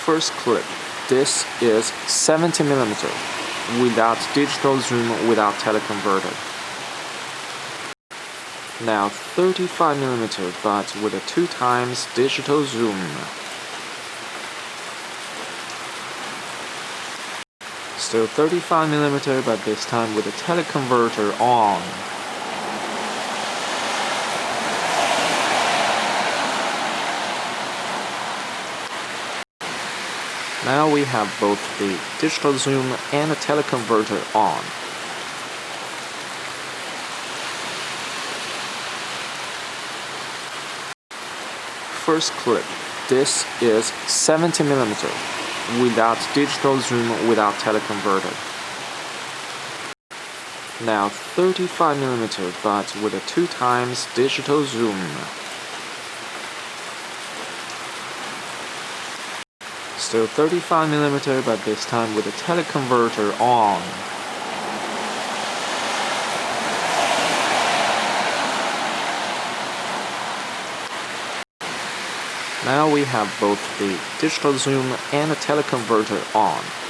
First clip, this is 70mm without digital zoom, without teleconverter. Now 35mm but with a 2x digital zoom. Still 35mm but this time with a teleconverter on. Now we have both the digital zoom and a teleconverter on. First clip, this is 70mm without digital zoom, without teleconverter. Now 35mm but with a 2x digital zoom. Still 35mm but this time with a teleconverter on. Now we have both the digital zoom and a teleconverter on.